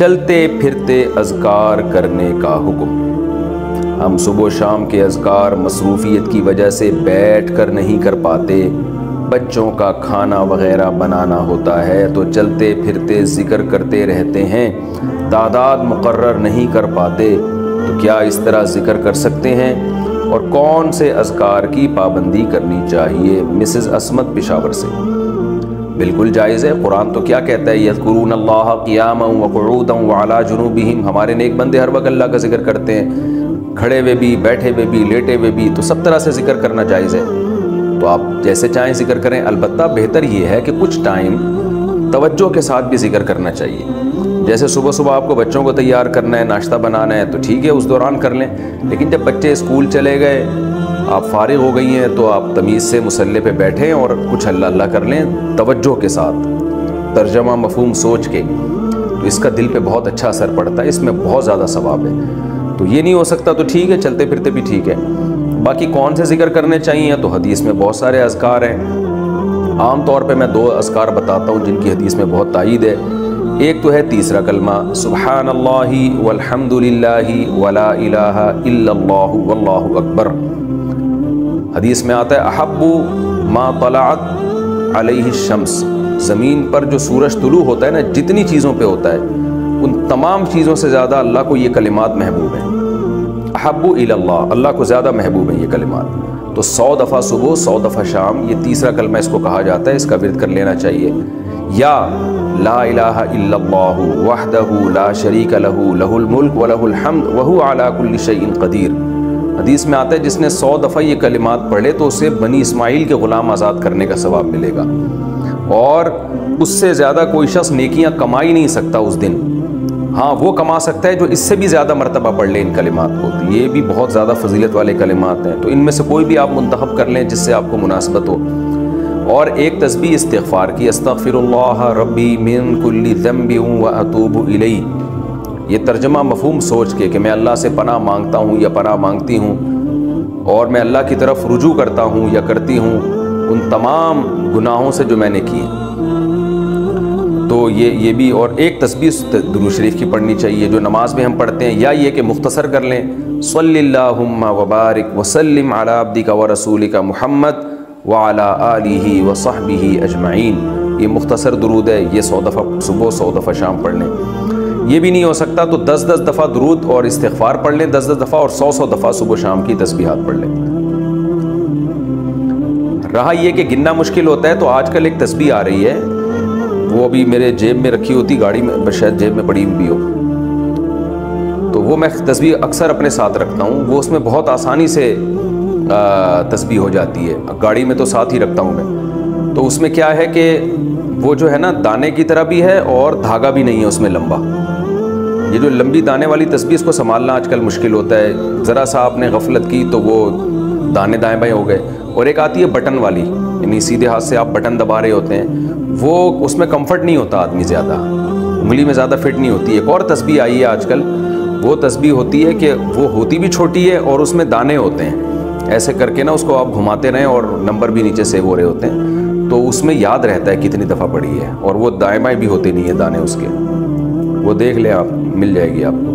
چلتے پھرتے اذکار کرنے کا حکم۔ ہم صبح و شام کے اذکار مصروفیت کی وجہ سے بیٹھ کر نہیں کر پاتے، بچوں کا کھانا وغیرہ بنانا ہوتا ہے تو چلتے پھرتے ذکر کرتے رہتے ہیں، تعداد مقرر نہیں کر پاتے، تو کیا اس طرح ذکر کر سکتے ہیں؟ اور کون سے اذکار کی پابندی کرنی چاہیے؟ مسز عصمت پشاور سے۔ بالکل جائز ہے، قرآن تو کیا کہتا ہے، یذکرون اللہ قیاما وقعودا وعلی جنوبہم، ہمارے نیک بندے ہر وقت اللہ کا ذکر کرتے ہیں، کھڑے ہوئے بھی، بیٹھے ہوئے بھی، لیٹے ہوئے بھی، تو سب طرح سے ذکر کرنا جائز ہے، تو آپ جیسے چاہیں ذکر کریں۔ البتہ بہتر یہ ہے کہ کچھ ٹائم توجہ کے ساتھ بھی ذکر کرنا چاہیے، جیسے صبح صبح آپ کو بچوں کو تیار کرنا ہے، ناشتہ بنانا ہے، تو ٹھیک ہے اس دوران کر لیں، لیکن جب بچے اسکول چلے گئے، آپ فارغ ہو گئی ہیں، تو آپ تمیز سے مصلی پہ بیٹھیں اور کچھ اللہ اللہ کر لیں توجہ کے ساتھ، ترجمہ مفہوم سوچ کے، تو اس کا دل پہ بہت اچھا اثر پڑتا ہے، اس میں بہت زیادہ ثواب ہے۔ تو یہ نہیں ہو سکتا تو ٹھیک ہے، چلتے پھرتے بھی ٹھیک ہے۔ باقی کون سے ذکر کرنے چاہیے تو حدیث میں بہت سارے اذکار ہیں، عام طور پہ میں 2 اذکار بتاتا ہوں جن کی حدیث میں بہت تائید ہے۔ ایک تو ہے تیسرا کلمہ سبحان اللہ والحمد للہ ولا الہ الا اللہ واللہ اکبر۔ حدیث میں آتا ہے احب ما طلعت علیہ الشمس، زمین پر جو سورج طلوع ہوتا ہے نا، جتنی چیزوں پہ ہوتا ہے ان تمام چیزوں سے زیادہ اللہ کو یہ کلمات محبوب ہیں، احب الی اللہ، اللہ کو زیادہ محبوب ہیں یہ کلمات، تو 100 دفعہ صبح 100 دفعہ شام، یہ تیسرا کلمہ اس کو کہا جاتا ہے، اس کا ورد کر لینا چاہیے۔ یا لا الہ الا اللہ وحدہ لا شریک لہ لہ الملک ولہ الحمد وہو علی کل شیء قدیر، حدیث میں آتا ہے جس نے 100 دفعہ یہ کلمات پڑھے تو اسے بنی اسماعیل کے غلام آزاد کرنے کا ثواب ملے گا، اور اس سے زیادہ کوئی شخص نیکیاں کما ہی نہیں سکتا اس دن، ہاں وہ کما سکتا ہے جو اس سے بھی زیادہ مرتبہ پڑھ لے ان کلمات کو، تو یہ بھی بہت زیادہ فضیلت والے کلمات ہیں، تو ان میں سے کوئی بھی آپ منتخب کر لیں جس سے آپ کو مناسبت ہو۔ اور ایک تسبیح استغفار کی، استغفر اللہ ربی من کل ذنب واتوب الیہ، یہ ترجمہ مفہوم سوچ کے کہ میں اللہ سے پناہ مانگتا ہوں یا پناہ مانگتی ہوں، اور میں اللہ کی طرف رجوع کرتا ہوں یا کرتی ہوں ان تمام گناہوں سے جو میں نے کیے، تو یہ بھی۔ اور ایک تسبیح درود شریف کی پڑھنی چاہیے جو نماز میں ہم پڑھتے ہیں، یا یہ کہ مختصر کر لیں صلی اللہم وبارک وسلم علی عبدک ورسولک محمد وعلی آلہ وصحبہ اجمعین، یہ مختصر درود ہے، یہ 100 دفعہ صبح 100 دفعہ شام پڑھ لیں۔ یہ بھی نہیں ہو سکتا تو 10 دفعہ درود اور استغفار پڑھ لیں، 10 دفعہ، اور 100 دفعہ صبح شام کی تسبیحات پڑھ لیں۔ رہا یہ کہ گننا مشکل ہوتا ہے تو آج کل ایک تسبیح آ رہی ہے، وہ بھی میرے جیب میں رکھی ہوتی، گاڑی میں شاید جیب میں پڑی بھی ہو، تو وہ میں تسبیح اکثر اپنے ساتھ رکھتا ہوں، وہ اس میں بہت آسانی سے تسبیح ہو جاتی ہے، گاڑی میں تو ساتھ ہی رکھتا ہوں میں، تو اس میں کیا ہے کہ وہ جو ہے نا دانے کی طرح بھی ہے اور دھاگا بھی نہیں ہے اس میں لمبا، یہ جو لمبی دانے والی تسبیح اس کو سنبھالنا آج کل مشکل ہوتا ہے، ذرا سا آپ نے غفلت کی تو وہ دانے دائیں بائیں ہو گئے۔ اور ایک آتی ہے بٹن والی، یعنی سیدھے ہاتھ سے آپ بٹن دبا رہے ہوتے ہیں، وہ اس میں کمفرٹ نہیں ہوتا آدمی، زیادہ انگلی میں زیادہ فٹ نہیں ہوتی۔ ایک اور تسبیح آئی ہے آج کل، وہ تسبیح ہوتی ہے کہ وہ ہوتی بھی چھوٹی ہے اور اس میں دانے ہوتے ہیں، ایسے کر کے نا اس کو آپ گھماتے رہیں اور نمبر بھی نیچے سیو ہو رہے ہوتے ہیں، تو اس میں یاد رہتا ہے کتنی دفعہ پڑھی ہے، اور وہ دائیں بائیں بھی ہوتے نہیں ہیں دانے اس کے، وہ دیکھ لیں آپ، مل جائے گی آپ کو۔